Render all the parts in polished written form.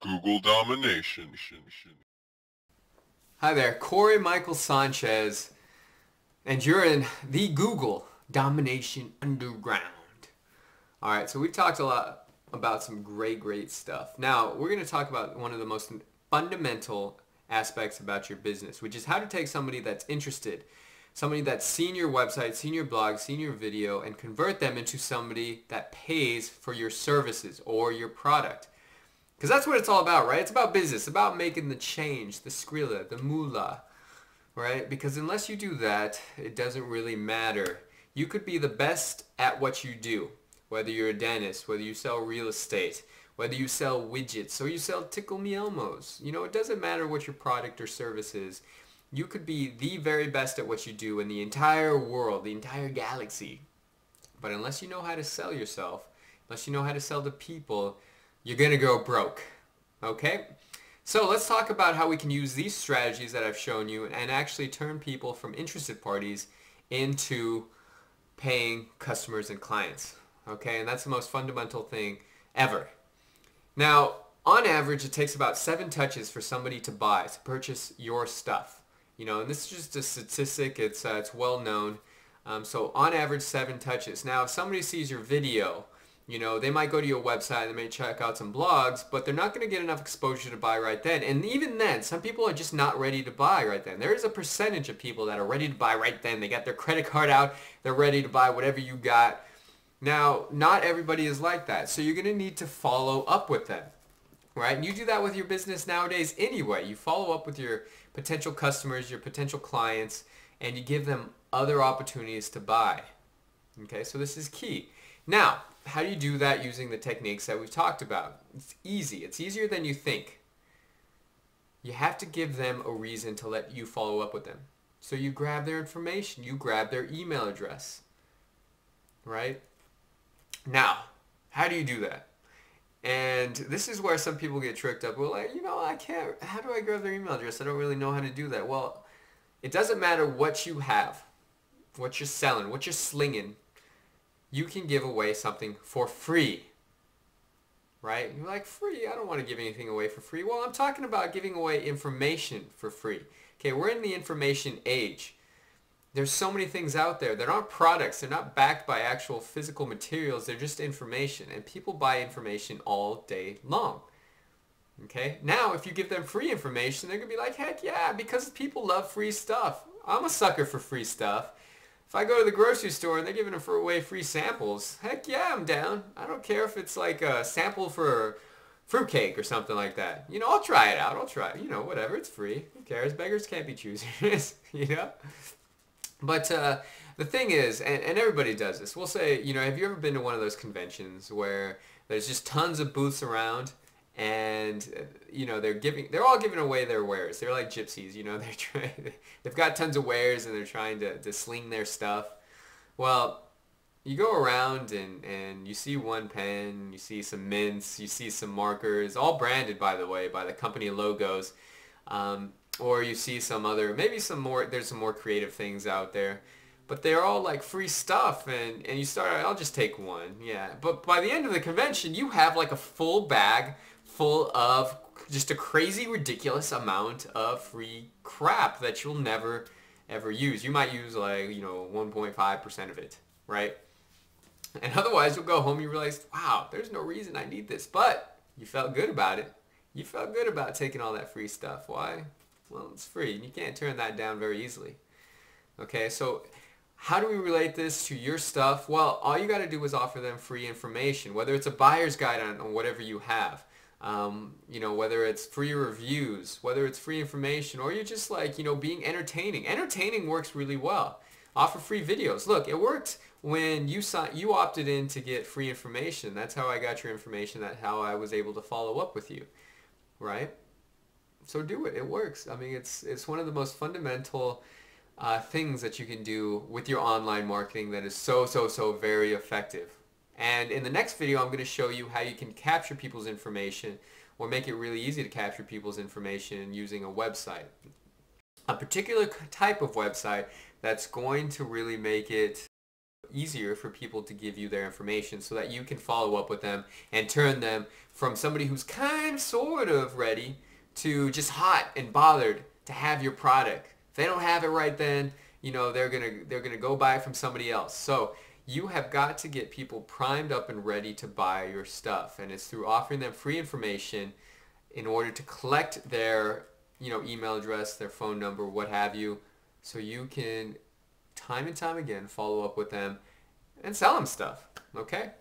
Google domination. Hi there, Corey Michael Sanchez, and you're in the Google Domination Underground. All right, so we've talked a lot about some great stuff. Now, we're going to talk about one of the most fundamental aspects about your business, which is how to take somebody that's interested, somebody that's seen your website, seen your blog, seen your video, and convert them into somebody that pays for your services or your product. Because that's what it's all about, right? It's about business, about making the change, the skrilla, the moolah, right? Because unless you do that, it doesn't really matter. You could be the best at what you do, whether you're a dentist, whether you sell real estate, whether you sell widgets, or you sell Tickle Me Elmos. You know, it doesn't matter what your product or service is. You could be the very best at what you do in the entire world, the entire galaxy. But unless you know how to sell yourself, unless you know how to sell to people, you're going to go broke. Okay? So let's talk about how we can use these strategies that I've shown you and actually turn people from interested parties into paying customers and clients. Okay? And that's the most fundamental thing ever. Now, on average, it takes about 7 touches for somebody to buy, to purchase your stuff. You know, and this is just a statistic. It's well known. So on average, 7 touches. Now, if somebody sees your video, you know, they might go to your website, they may check out some blogs, but they're not going to get enough exposure to buy right then. And even then, some people are just not ready to buy right then. There is a percentage of people that are ready to buy right then. They got their credit card out, they're ready to buy whatever you got. Now, not everybody is like that, so you're going to need to follow up with them, right? And you do that with your business nowadays anyway. You follow up with your potential customers, your potential clients, and you give them other opportunities to buy. Okay, so this is key. Now, how do you do that using the techniques that we've talked about? It's easy. It's easier than you think. You have to give them a reason to let you follow up with them. So you grab their information. You grab their email address. Right? Now, how do you do that? And this is where some people get tricked up. Well, like, you know, I can't. How do I grab their email address? I don't really know how to do that. Well, it doesn't matter what you have, what you're selling, what you're slinging. You can give away something for free, right? You're like, free? I don't want to give anything away for free. Well, I'm talking about giving away information for free. Okay, we're in the information age. There's so many things out there. They're not products. They're not backed by actual physical materials. They're just information. And people buy information all day long. Okay? Now, if you give them free information, they're going to be like, heck yeah, because people love free stuff. I'm a sucker for free stuff. If I go to the grocery store and they're giving away free samples, heck yeah, I'm down. I don't care if it's like a sample for fruitcake or something like that. You know, I'll try it out. I'll try it. You know, whatever. It's free. Who cares? Beggars can't be choosers. You know? But the thing is, and everybody does this, we'll say, you know, have you ever been to one of those conventions where there's just tons of booths around and, you know, they're all giving away their wares. They're like gypsies, you know, they've got tons of wares and they're trying to sling their stuff. Well, you go around and you see one pen, you see some mints, you see some markers, all branded, by the way, by the company logos. Or you see some other, maybe some more, there's some more creative things out there. But they're all like free stuff and you start, I'll just take one, yeah. But by the end of the convention, you have like a full bag full of just a crazy, ridiculous amount of free crap that you'll never, ever use. You might use like, you know, 1.5% of it, right? And otherwise, you'll go home and you realize, wow, there's no reason I need this. But you felt good about it. You felt good about taking all that free stuff. Why? Well, it's free. And you can't turn that down very easily. Okay, so how do we relate this to your stuff? Well, all you got to do is offer them free information, whether it's a buyer's guide on whatever you have. You know, whether it's free reviews, whether it's free information, or you're just like, you know, being entertaining. Entertaining works really well. Offer free videos. Look, it worked when you opted in to get free information. That's how I got your information. That's how I was able to follow up with you, right? So do it. It works. I mean, it's one of the most fundamental things that you can do with your online marketing that is so very effective. And in the next video, I'm going to show you how you can capture people's information or make it really easy to capture people's information using a website. A particular type of website that's going to really make it easier for people to give you their information so that you can follow up with them and turn them from somebody who's kind of sort of ready to just hot and bothered to have your product. If they don't have it right then, you know, they're gonna go buy it from somebody else. So you have got to get people primed up and ready to buy your stuff, and it's through offering them free information in order to collect their, you know, email address, their phone number, what have you, so you can time and time again follow up with them and sell them stuff. Okay?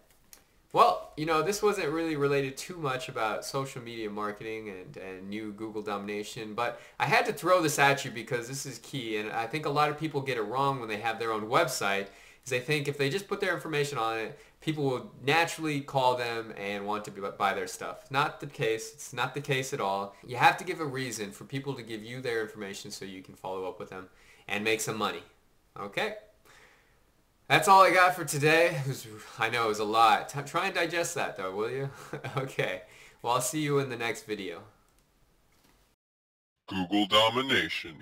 Well, you know, this wasn't really related too much about social media marketing and new Google domination, but I had to throw this at you because this is key, and I think a lot of people get it wrong when they have their own website, is they think if they just put their information on it, people will naturally call them and want to buy their stuff. Not the case. It's not the case at all. You have to give a reason for people to give you their information so you can follow up with them and make some money. Okay? That's all I got for today. I know it was a lot. Try and digest that though, will you? Okay. Well, I'll see you in the next video. Google domination.